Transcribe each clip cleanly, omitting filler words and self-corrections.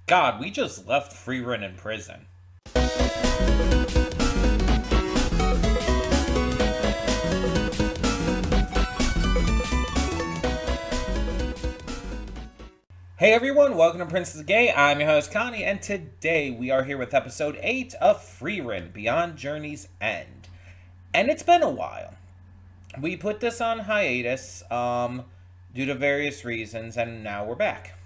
God, we just left Frieren in prison. Hey everyone, welcome to Princess Gay. I'm your host Connie, and today we are here with episode 8 of Frieren, Beyond Journey's End. And it's been a while. We put this on hiatus due to various reasons, and now we're back.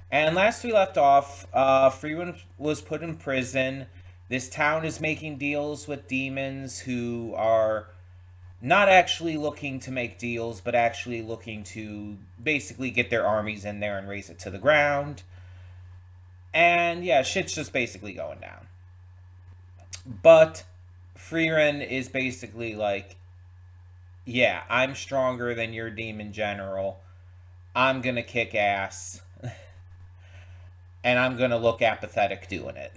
And last we left off, Frieren was put in prison. This town is making deals with demons who are not actually looking to make deals, but actually looking to basically get their armies in there and raise it to the ground. And yeah, shit's just basically going down. But Frieren is basically like, yeah, I'm stronger than your demon general. I'm gonna kick ass. And I'm gonna look apathetic doing it.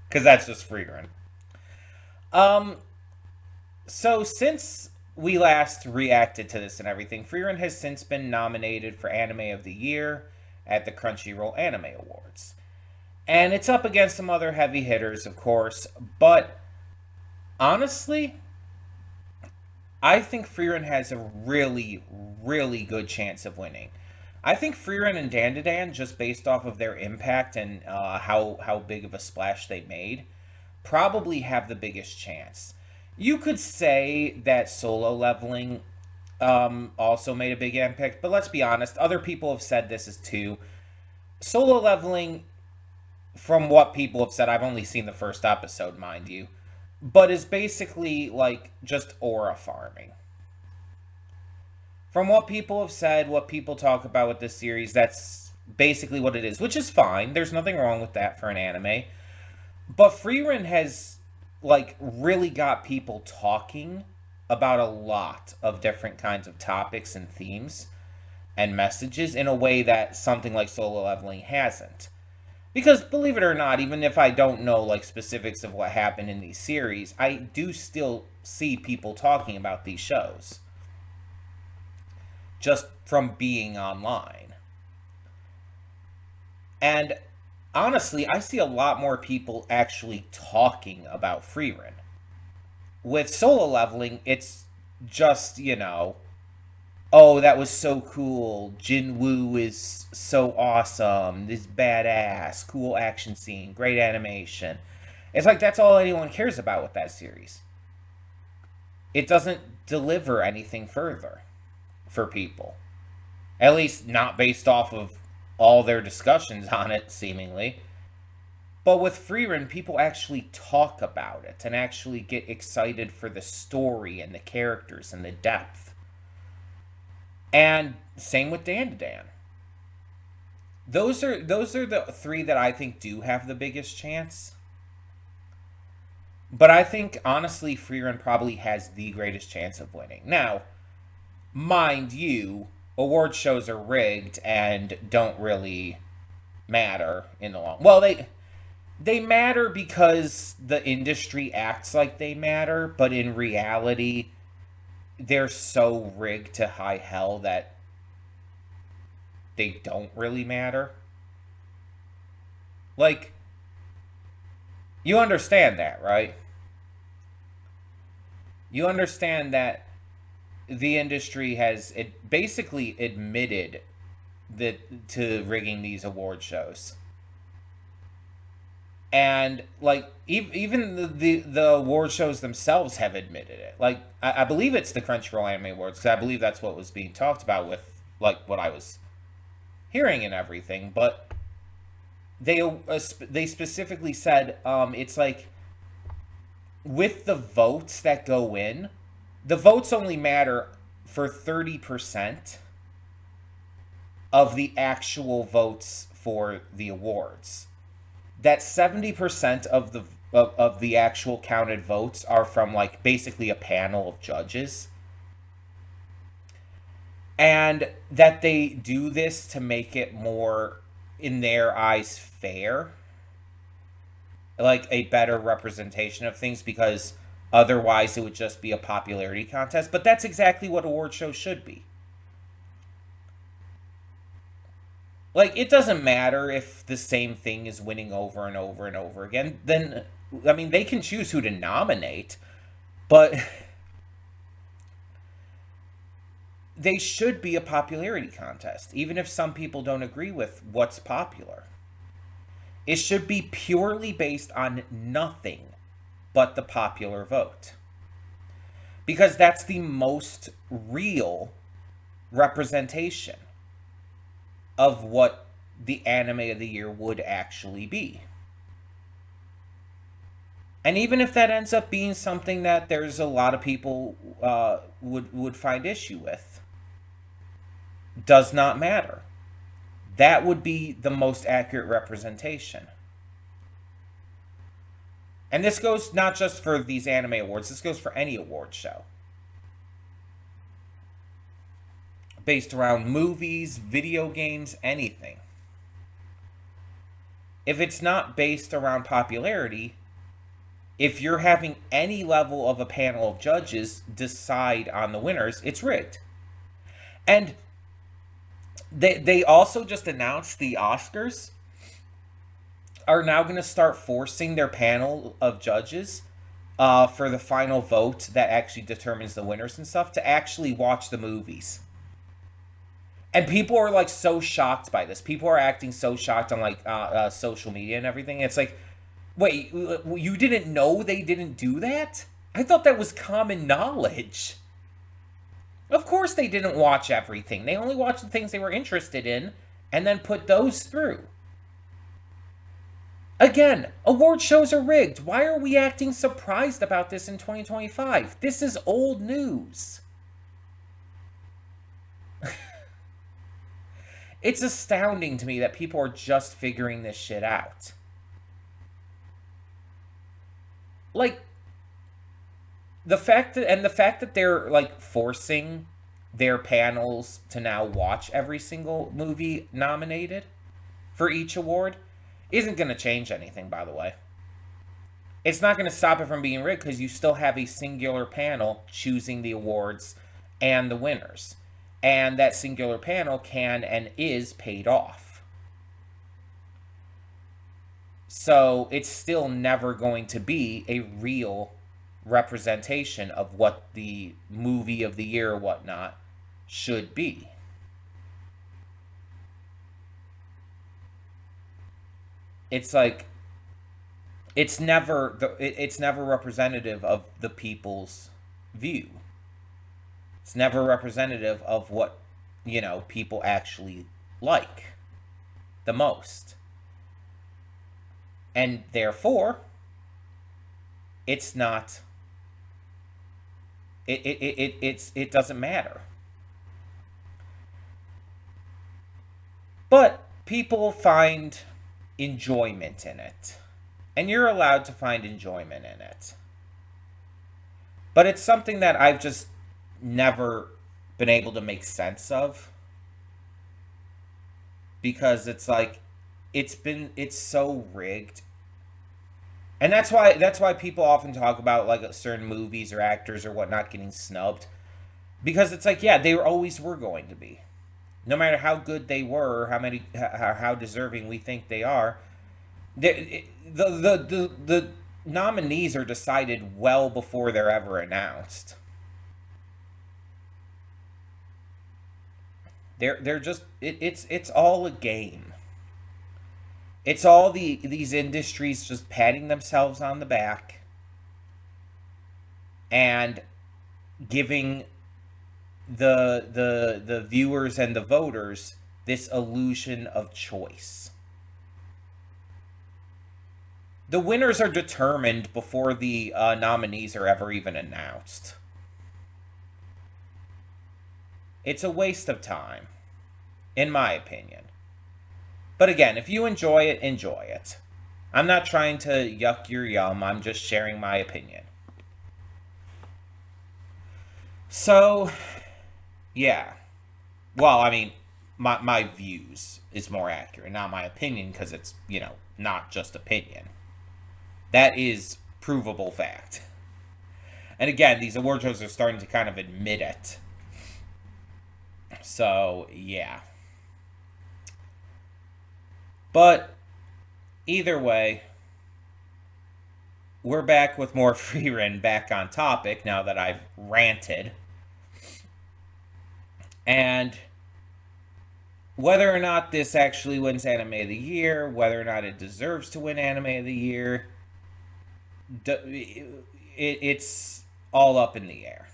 Because that's just Frieren. Um, So, since we last reacted to this and everything, Frieren has since been nominated for Anime of the Year at the Crunchyroll Anime Awards. And it's up against some other heavy hitters, of course, but honestly, I think Frieren has a really, really good chance of winning. I think Frieren and Dandadan, just based off of their impact and how big of a splash they made, probably have the biggest chance. You could say that solo leveling also made a big impact, but let's be honest, other people have said this as too. Solo leveling, from what people have said, I've only seen the first episode, mind you, but is basically like just aura farming. From what people have said, what people talk about with this series, that's basically what it is, which is fine. There's nothing wrong with that for an anime. But Frieren has like really got people talking about a lot of different kinds of topics and themes and messages in a way that something like solo leveling hasn't. Because believe it or not, even if I don't know like specifics of what happened in these series, I do still see people talking about these shows just from being online. And honestly, I see a lot more people actually talking about Frieren. With solo leveling, it's just, oh, that was so cool. Jinwoo is so awesome. This badass, cool action scene, great animation. It's like that's all anyone cares about with that series. It doesn't deliver anything further for people. At least not based off of all their discussions on it, seemingly. But with Frieren, people actually talk about it and actually get excited for the story and the characters and the depth. And same with Dandadan. Those are the three that I think do have the biggest chance. But I think honestly Frieren probably has the greatest chance of winning. Now, mind you, award shows are rigged and don't really matter in the long. Well, they matter because the industry acts like they matter, but in reality, they're so rigged to high hell that they don't really matter. Like, you understand that, right? You understand that the industry has it basically admitted that to rigging these award shows. And like even the award shows themselves have admitted it. Like I believe it's the Crunchyroll Anime Awards because I believe that's what was being talked about with like what I was hearing and everything. But they specifically said it's like with the votes that go in, the votes only matter for 30% of the actual votes for the awards. That 70% of the actual counted votes are from like basically a panel of judges. And that they do this to make it more in their eyes fair, like a better representation of things, because otherwise it would just be a popularity contest. But that's exactly what award shows should be. Like, it doesn't matter if the same thing is winning over and over and over again. Then, I mean, they can choose who to nominate, but they should be a popularity contest, even if some people don't agree with what's popular. It should be purely based on nothing but the popular vote. Because that's the most real representation of what the anime of the year would actually be. And even if that ends up being something that there's a lot of people would find issue with, does not matter. That would be the most accurate representation. And this goes not just for these anime awards, this goes for any award show. Based around movies, video games, anything. If it's not based around popularity, if you're having any level of a panel of judges decide on the winners, it's rigged. And they also just announced the Oscars are now going to start forcing their panel of judges for the final vote that actually determines the winners and stuff to actually watch the movies. And people are like so shocked by this. People are acting so shocked on like social media and everything. It's like, wait, you didn't know they didn't do that? I thought that was common knowledge. Of course they didn't watch everything. They only watched the things they were interested in and then put those through. Again, award shows are rigged. Why are we acting surprised about this in 2025? This is old news. It's astounding to me that people are just figuring this shit out. Like, the fact that they're like forcing their panels to now watch every single movie nominated for each award isn't going to change anything, by the way. It's not going to stop it from being rigged because you still have a singular panel choosing the awards and the winners. And that singular panel can and is paid off. So it's still never going to be a real representation of what the movie of the year or whatnot should be. It's like it's never representative of the people's view. It's never representative of what, people actually like the most. And therefore, it's not it doesn't matter. But people find enjoyment in it. And you're allowed to find enjoyment in it. But it's something that I've just never been able to make sense of. Because it's like it's so rigged. And that's why people often talk about like certain movies or actors or whatnot getting snubbed. Because it's like, yeah, they always were going to be. No matter how good they were, or how deserving we think they are, the nominees are decided well before they're ever announced. They're just it's all a game. It's all these industries just patting themselves on the back and giving the viewers and the voters this illusion of choice. The winners are determined before the nominees are ever even announced. It's a waste of time, in my opinion. But again, if you enjoy it, enjoy it. I'm not trying to yuck your yum, I'm just sharing my opinion. So, yeah. Well, I mean, my views is more accurate, not my opinion, because it's, not just opinion. That is provable fact. And again, these award shows are starting to kind of admit it. So, yeah. But either way, we're back with more Frieren back on topic now that I've ranted. And whether or not this actually wins Anime of the Year, whether or not it deserves to win Anime of the Year, it's all up in the air.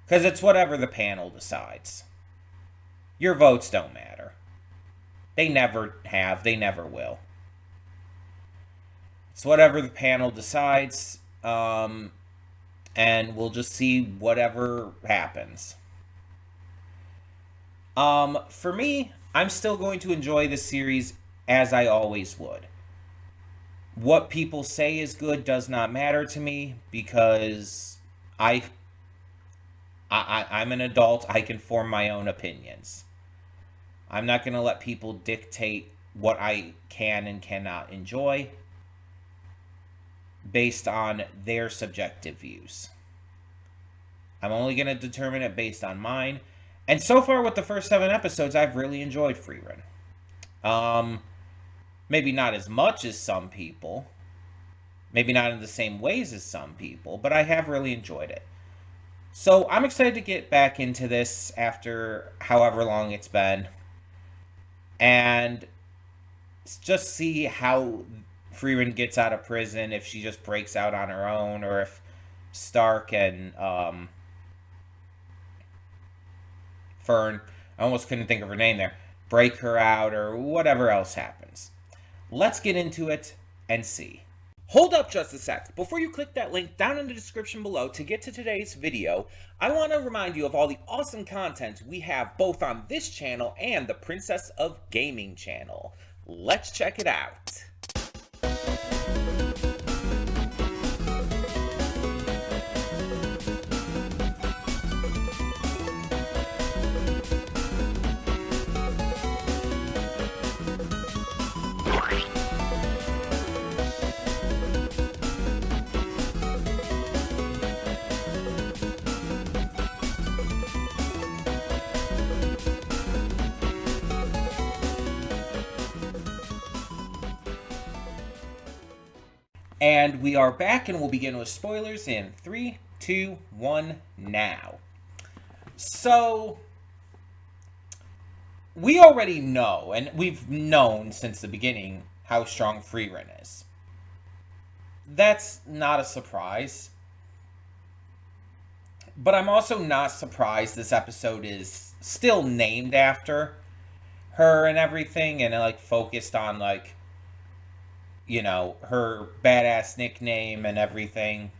Because it's whatever the panel decides. Your votes don't matter. They never have, they never will. It's whatever the panel decides, and we'll just see whatever happens. For me, I'm still going to enjoy this series as I always would. What people say is good does not matter to me because I'm an adult. I can form my own opinions. I'm not going to let people dictate what I can and cannot enjoy based on their subjective views. I'm only going to determine it based on mine. And so far with the first 7 episodes, I've really enjoyed Frieren. Maybe not as much as some people. Maybe not in the same ways as some people, but I have really enjoyed it. So I'm excited to get back into this after however long it's been. And just see how Frieren gets out of prison, if she just breaks out on her own, or if Stark and Fern, I almost couldn't think of her name there, break her out, or whatever else happens. Let's get into it and see. Hold up just a sec. Before you click that link down in the description below to get to today's video, I want to remind you of all the awesome content we have both on this channel and the Princess of Gaming channel. Let's check it out. And we are back, and we'll begin with spoilers in 3, 2, 1, now. So, we already know, and we've known since the beginning, how strong Frieren is. That's not a surprise. But I'm also not surprised this episode is still named after her and everything, and like focused on like, you know, her badass nickname and everything.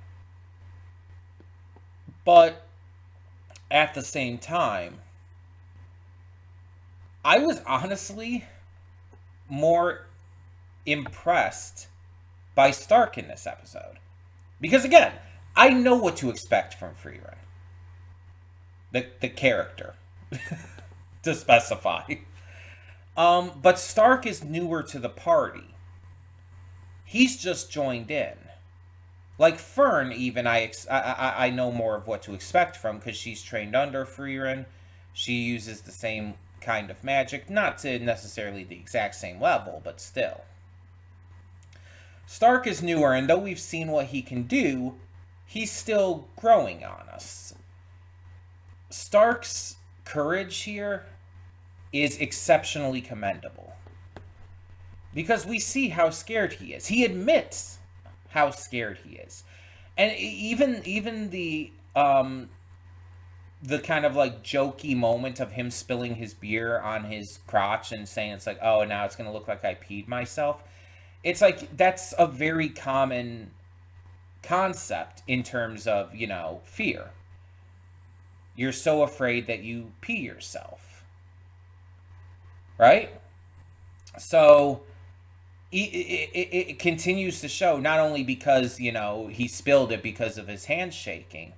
But at the same time, I was honestly more impressed by Stark in this episode. Because again, I know what to expect from Frieren. The character, to specify. But Stark is newer to the party. He's just joined in. Like Fern, even, I know more of what to expect from because she's trained under Frieren. She uses the same kind of magic, not to necessarily the exact same level, but still. Stark is newer, and though we've seen what he can do, he's still growing on us. Stark's courage here is exceptionally commendable. Because we see how scared he is. He admits how scared he is. And even the kind of like jokey moment of him spilling his beer on his crotch and saying it's like, oh, now it's going to look like I peed myself. It's like, that's a very common concept in terms of, you know, fear. You're so afraid that you pee yourself. Right? So it continues to show, not only because, you know, he spilled it because of his hand shaking,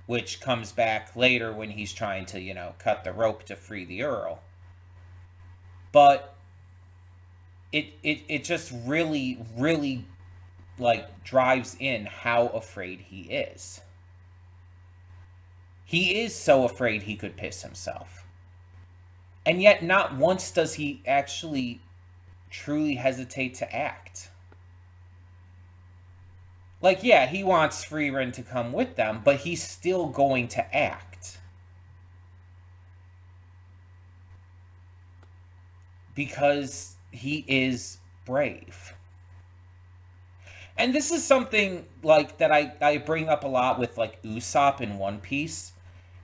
which comes back later when he's trying to, you know, cut the rope to free the Earl. But it just really, really, like, drives in how afraid he is. He is so afraid he could piss himself. And yet not once does he actually truly hesitate to act. Like, yeah, he wants Frieren to come with them, but he's still going to act. Because he is brave. And this is something, like, that I bring up a lot with, like, Usopp in One Piece.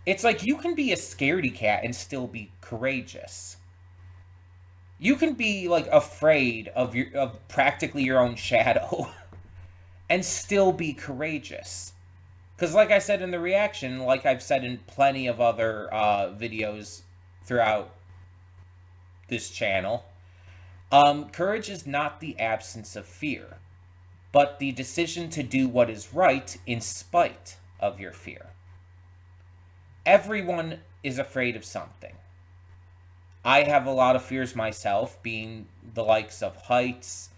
It's like, you can be a scaredy cat and still be courageous. You can be, like, afraid of practically your own shadow and still be courageous. Because like I said in the reaction, like I've said in plenty of other videos throughout this channel, courage is not the absence of fear, but the decision to do what is right in spite of your fear. Everyone is afraid of something. I have a lot of fears myself, being the likes of heights,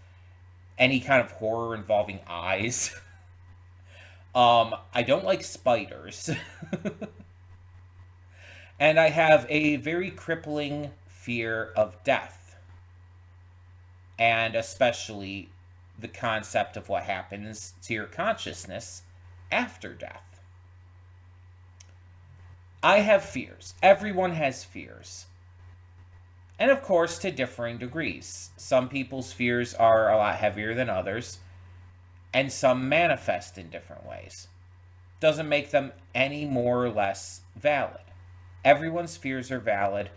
any kind of horror involving eyes. I don't like spiders. And I have a very crippling fear of death. And especially the concept of what happens to your consciousness after death. I have fears. Everyone has fears. And of course, to differing degrees. Some people's fears are a lot heavier than others, and some manifest in different ways. Doesn't make them any more or less valid. Everyone's fears are valid,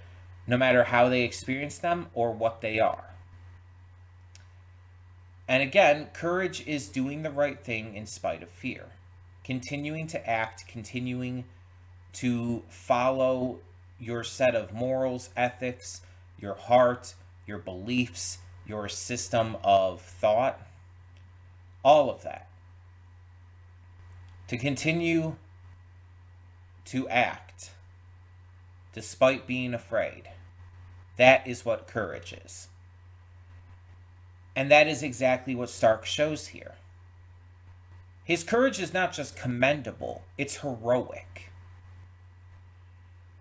no matter how they experience them or what they are. And again, courage is doing the right thing in spite of fear. Continuing to act, continuing to follow your set of morals, ethics, your heart, your beliefs, your system of thought, all of that. To continue to act despite being afraid. That is what courage is. And that is exactly what Stark shows here. His courage is not just commendable, it's heroic.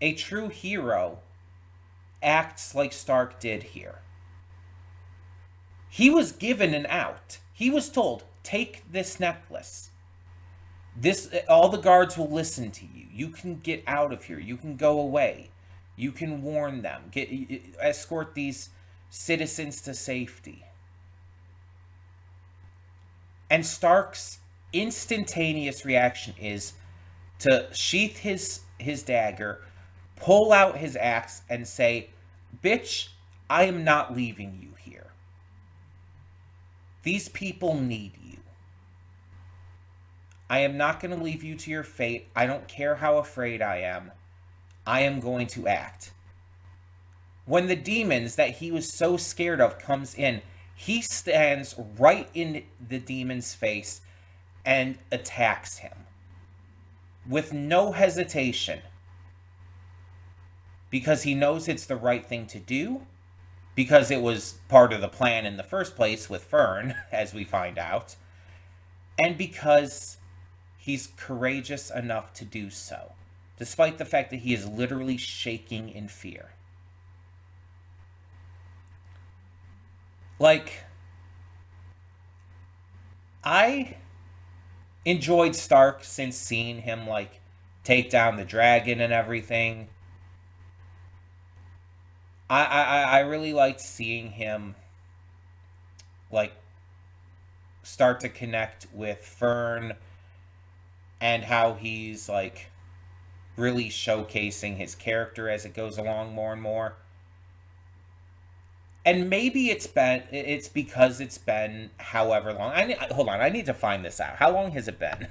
A true hero acts like Stark did here. He was given an out. He was told, take this necklace. All the guards will listen to you. You can get out of here. You can go away. You can warn them. Escort these citizens to safety. And Stark's instantaneous reaction is to sheath his dagger, pull out his axe, and say, bitch, I am not leaving you here. These people need you. I am not going to leave you to your fate. I don't care how afraid I am. I am going to act. When the demons that he was so scared of comes in, he stands right in the demon's face and attacks him with no hesitation, because he knows it's the right thing to do, because it was part of the plan in the first place with Fern, as we find out, and because he's courageous enough to do so, despite the fact that he is literally shaking in fear. Like, I enjoyed Stark since seeing him, like, take down the dragon and everything. I really liked seeing him, like, start to connect with Fern, and how he's, like, really showcasing his character as it goes along more and more. And maybe it's because it's been however long. Hold on, I need to find this out. How long has it been?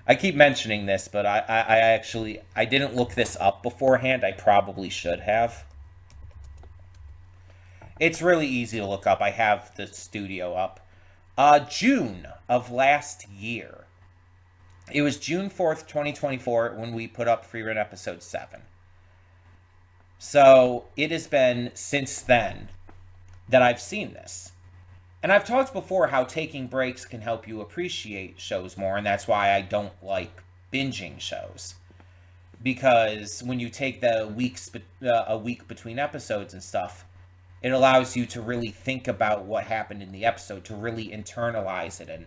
I keep mentioning this, but I didn't look this up beforehand. I probably should have. It's really easy to look up. I have the studio up. June of last year. It was June 4th, 2024, when we put up Frieren episode 7. So it has been since then that I've seen this. And I've talked before how taking breaks can help you appreciate shows more, and that's why I don't like binging shows. Because when you take a week between episodes and stuff, It allows you to really think about what happened in the episode, to really internalize it, and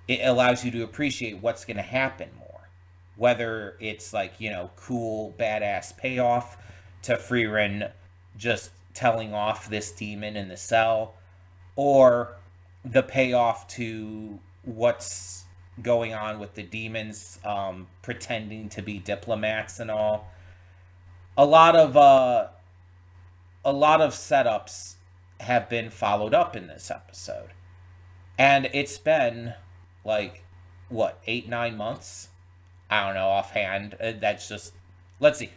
it allows you to appreciate what's going to happen more. Whether it's like, cool, badass payoff to Frieren just telling off this demon in the cell, or the payoff to what's going on with the demons, pretending to be diplomats and all. A lot of setups have been followed up in this episode, and it's been like what, 8-9 months? I don't know offhand. That's just, let's see,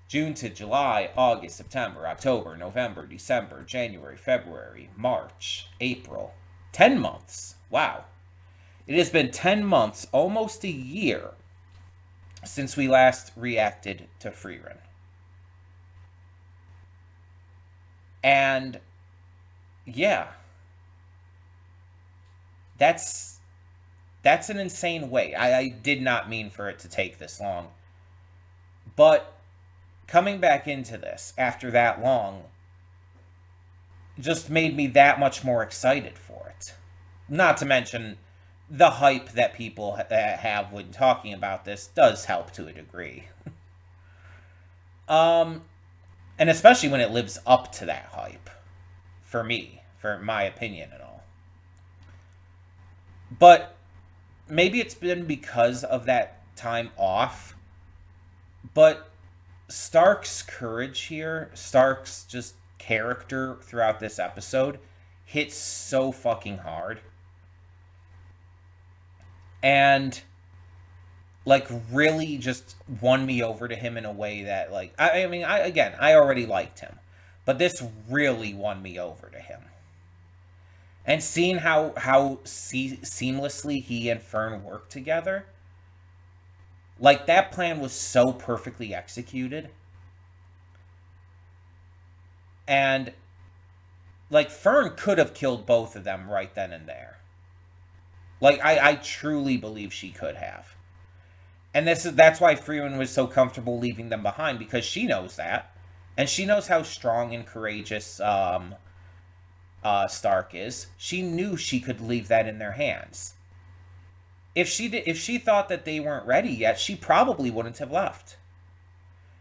June to July, August, September, October, November, December, January, February, March, April. 10 months. Wow. It has been 10 months, almost a year, since we last reacted to Frieren. And yeah, that's an insane wait. I did not mean for it to take this long. But coming back into this after that long just made me that much more excited for it. Not to mention the hype that people have when talking about this does help to a degree. And especially when it lives up to that hype. For me, for my opinion and all. But maybe it's been because of that time off. But Stark's courage here, Stark's just character throughout this episode hits so fucking hard. And like really just won me over to him in a way that, like, I mean, I already liked him, but this really won me over to him. And seeing how seamlessly he and Fern work together, like, that plan was so perfectly executed. And like, Fern could have killed both of them right then and there. Like, I truly believe she could have. And that's why Frieren was so comfortable leaving them behind, because she knows that. And she knows how strong and courageous Stark is. She knew she could leave that in their hands. If she thought that they weren't ready yet, she probably wouldn't have left.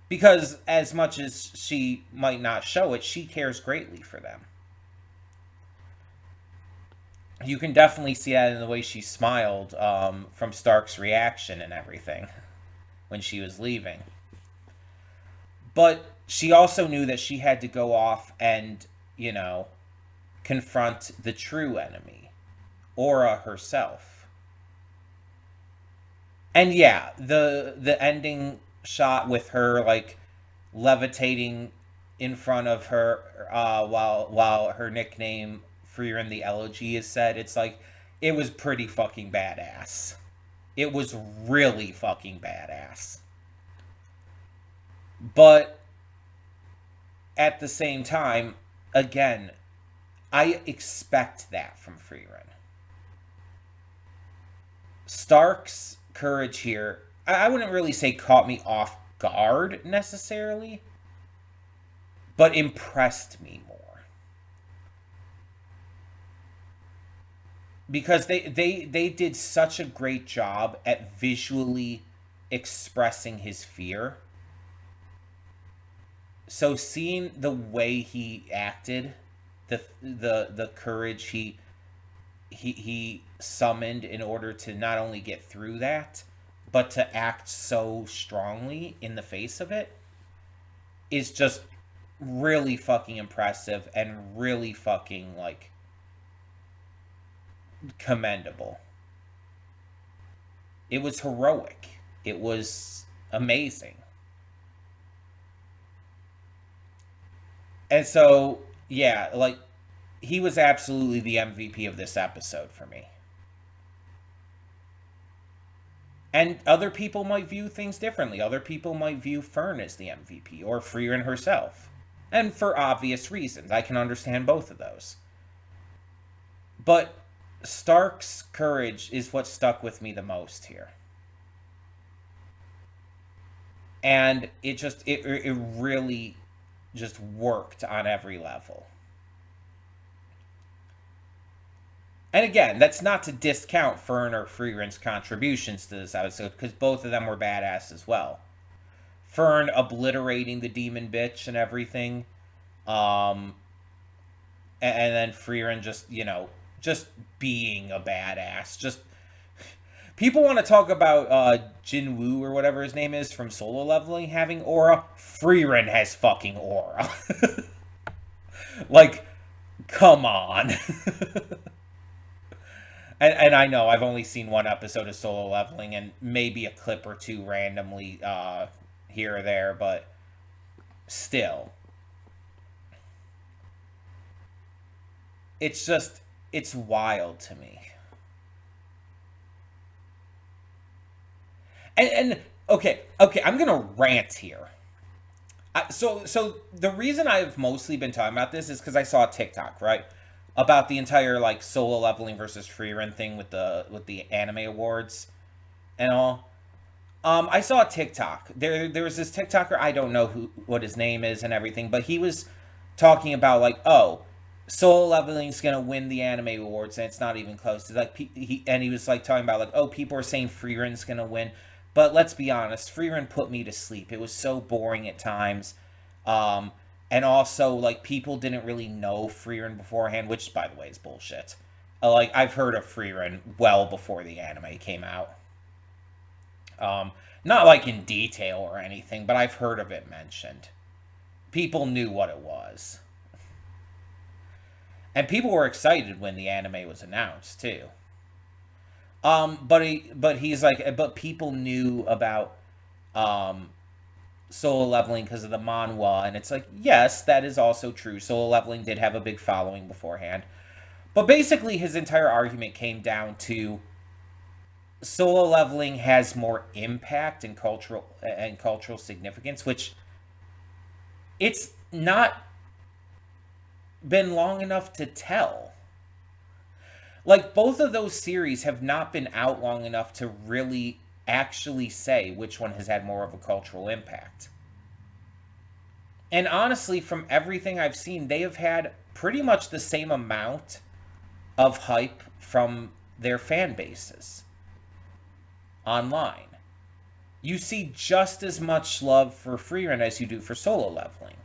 Because as much as she might not show it, she cares greatly for them. You can definitely see that in the way she smiled from Stark's reaction and everything when she was leaving. But she also knew that she had to go off and, confront the true enemy, Aura herself. And yeah, the ending shot with her, like, levitating in front of her while her nickname Frieren the Elegy is said, it's like, it was pretty fucking badass. It was really fucking badass. But at the same time, again, I expect that from Frieren. Stark's courage here, I wouldn't really say caught me off guard necessarily, but impressed me more. Because they did such a great job at visually expressing his fear. So seeing the way he acted, the courage he summoned in order to not only get through that, but to act so strongly in the face of it, is just really fucking impressive and really fucking, like, commendable. It was heroic. It was amazing. And so, yeah, like, he was absolutely the MVP of this episode for me. And other people might view things differently. Other people might view Fern as the MVP, or Frieren herself. And for obvious reasons. I can understand both of those. But Stark's courage is what stuck with me the most here. And it really just worked on every level. And again, that's not to discount Fern or Frieren's contributions to this episode, because both of them were badass as well. Fern obliterating the demon bitch and everything. Um, and then Frieren just, just being a badass. Just people want to talk about Jinwoo or whatever his name is from Solo Leveling having aura. Frieren has fucking aura. Like, come on. And I know I've only seen one episode of Solo Leveling and maybe a clip or two randomly here or there, but still. It's wild to me. And okay, I'm gonna rant here. So the reason I've mostly been talking about this is because I saw a TikTok, right, about the entire like Solo Leveling versus Frieren thing with the anime awards and all. I saw a TikTok. There was this TikToker, I don't know what his name is and everything, but he was talking about like, oh, Solo Leveling's gonna win the anime awards and it's not even close. It's like he was like talking about like, oh, people are saying Frieren's gonna win, but let's be honest, Frieren put me to sleep. It was so boring at times. Um, and also, like, people didn't really know Frieren beforehand, which, by the way, is bullshit. Like, I've heard of Frieren well before the anime came out. Not, like, in detail or anything, but I've heard of it mentioned. People knew what it was. And people were excited when the anime was announced, too. But he's like, but people knew about, Solo Leveling because of the manhwa, and it's like, yes, that is also true. Solo Leveling did have a big following beforehand. But basically his entire argument came down to Solo Leveling has more impact and cultural significance, which it's not been long enough to tell. Like, both of those series have not been out long enough to really actually say which one has had more of a cultural impact. And honestly, from everything I've seen, they have had pretty much the same amount of hype from their fan bases online. You see just as much love for Frieren as you do for Solo Leveling.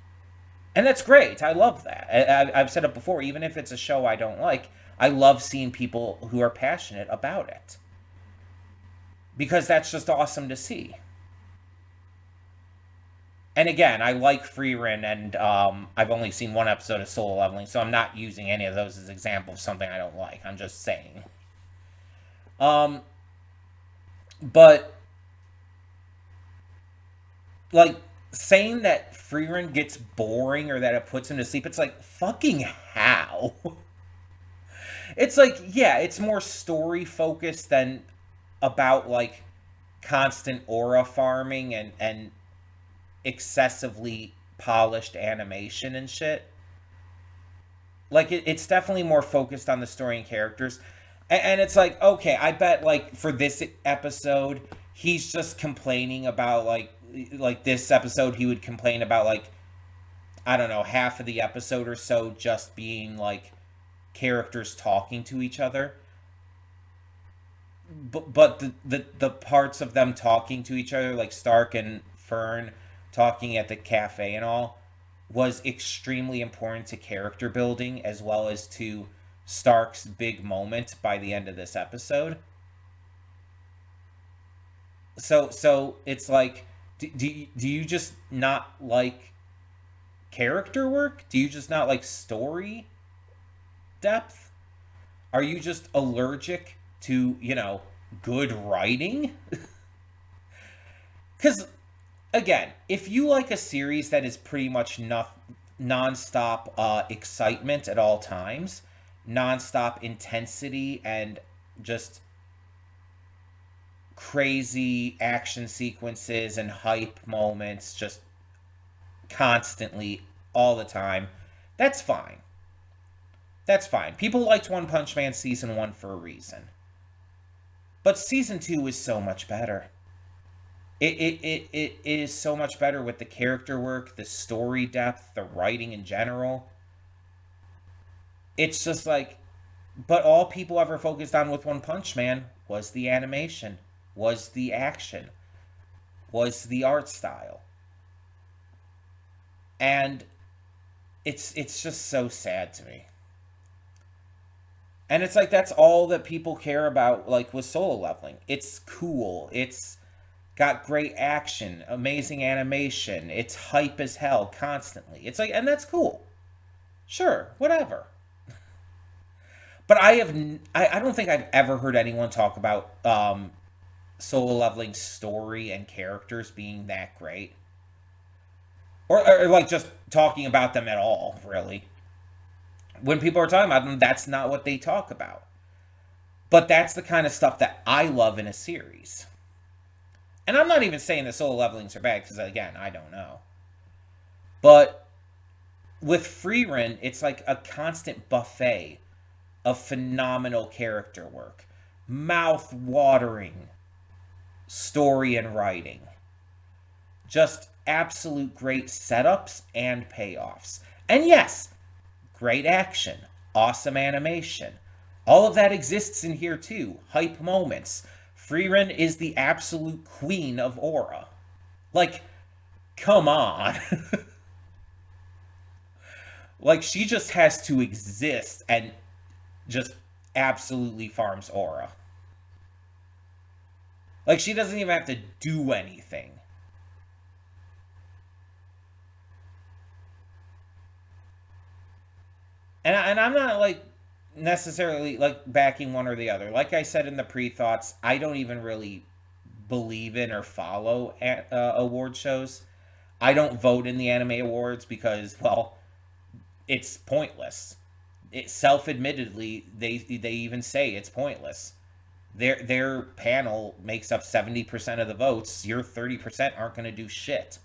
And that's great. I love that. I've said it before, even if it's a show I don't like, I love seeing people who are passionate about it. Because that's just awesome to see. And again, I like Frieren, and I've only seen one episode of Solo Leveling, so I'm not using any of those as examples of something I don't like. I'm just saying. But, like, saying that Frieren gets boring or that it puts him to sleep, it's like, fucking how? It's like, yeah, it's more story focused than about, like, constant aura farming and excessively polished animation and shit. Like, it's definitely more focused on the story and characters. And it's like, okay, I bet, like, for this episode, he's just complaining about, like this episode, he would complain about, like, I don't know, half of the episode or so just being, like, characters talking to each other. But the parts of them talking to each other, like Stark and Fern talking at the cafe and all, was extremely important to character building as well as to Stark's big moment by the end of this episode. So it's like, do you just not like character work? Do you just not like story depth? Are you just allergic to, good writing? Because, again, if you like a series that is pretty much non-stop excitement at all times, non-stop intensity, and just crazy action sequences and hype moments just constantly, all the time, that's fine. That's fine. People liked One Punch Man Season 1 for a reason. But Season 2 is so much better. It is so much better with the character work, the story depth, the writing in general. It's just like, but all people ever focused on with One Punch Man was the animation, was the action, was the art style. And it's just so sad to me. And it's like that's all that people care about, like with Solo Leveling. It's cool. It's got great action, amazing animation. It's hype as hell constantly. It's like, and that's cool. Sure, whatever. But I don't think I've ever heard anyone talk about Solo Leveling story and characters being that great, or like just talking about them at all. Really, when people are talking about them, that's not what they talk about. But that's the kind of stuff that I love in a series. And I'm not even saying that Solo Levelings are bad because again, I don't know. But with Frieren, it's like a constant buffet of phenomenal character work, mouth watering story and writing, just absolute great setups and payoffs. And yes, great action, awesome animation. All of that exists in here too. Hype moments. Frieren is the absolute queen of aura. Like, come on. Like, she just has to exist and just absolutely farms aura. Like, she doesn't even have to do anything. And I'm not like necessarily like backing one or the other. Like I said in the pre-thoughts, I don't even really believe in or follow award shows. I don't vote in the anime awards because, well, it's pointless. It self-admittedly, they even say it's pointless. Their panel makes up 70% of the votes. Your 30% aren't going to do shit.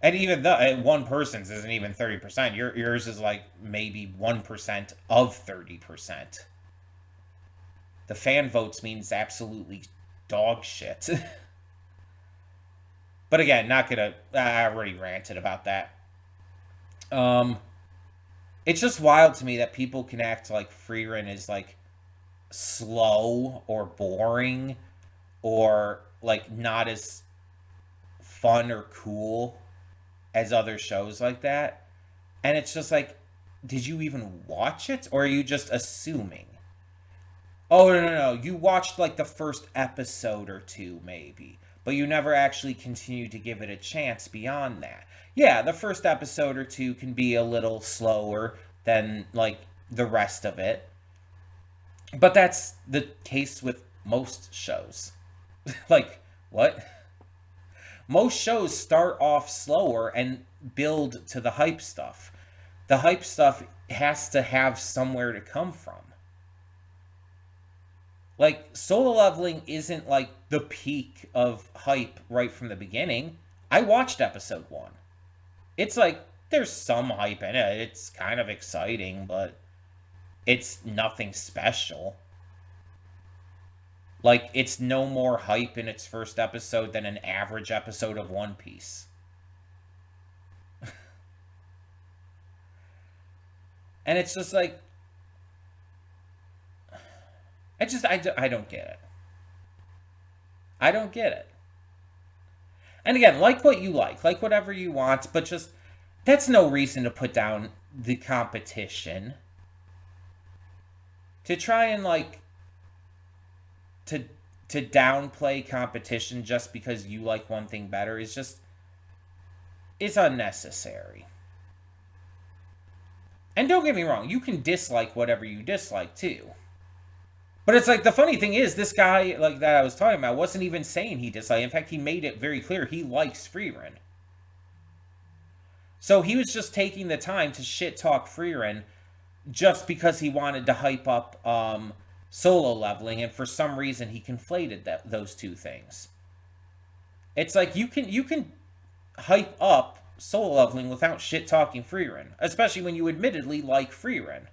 And even the one person's isn't even 30%. Yours is like maybe 1% of 30%. The fan votes means absolutely dog shit. But again, not gonna. I already ranted about that. Um, it's just wild to me that people can act like Frieren is like slow or boring or like not as fun or cool as other shows like that. And it's just like, did you even watch it or are you just assuming? Oh, no, no, no. You watched like the first episode or two, maybe, but you never actually continued to give it a chance beyond that. Yeah, the first episode or two can be a little slower than like the rest of it, but that's the case with most shows. Like, what? Most shows start off slower and build to the hype stuff. The hype stuff has to have somewhere to come from. Like, Solo Leveling isn't like the peak of hype right from the beginning. I watched episode one. It's like, there's some hype in it. It's kind of exciting, but it's nothing special. Like, it's no more hype in its first episode than an average episode of One Piece. And it's just like, I don't get it. I don't get it. And again, like what you like whatever you want, but just, that's no reason to put down the competition. To try and like, to to downplay competition just because you like one thing better is just, it's unnecessary. And don't get me wrong, you can dislike whatever you dislike too. But it's like the funny thing is this guy like that I was talking about wasn't even saying he disliked. In fact, he made it very clear he likes Frieren. So he was just taking the time to shit talk Frieren just because he wanted to hype up Solo Leveling, and for some reason he conflated those two things. It's like you can hype up Solo Leveling without shit talking Frieren, especially when you admittedly like Frieren.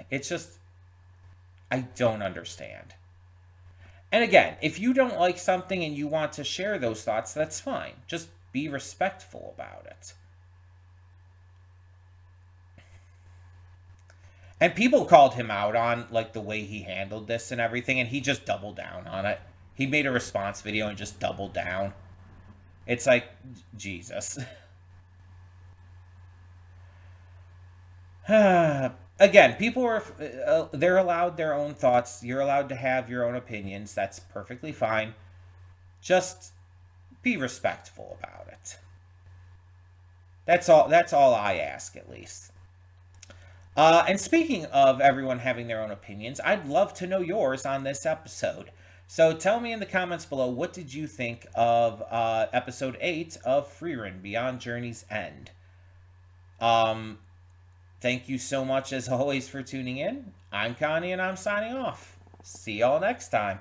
It's just, I don't understand. And again, if you don't like something and you want to share those thoughts, that's fine. Just be respectful about it. And people called him out on like the way he handled this and everything, and he just doubled down on it. He made a response video and just doubled down. It's like, Jesus. Again, people are they're allowed their own thoughts. You're allowed to have your own opinions. That's perfectly fine. Just be respectful about it. That's all I ask, at least. And speaking of everyone having their own opinions, I'd love to know yours on this episode. So tell me in the comments below, what did you think of episode 8 of Frieren, Beyond Journey's End? Um, Thank you so much, as always, for tuning in. I'm Connie, and I'm signing off. See y'all next time.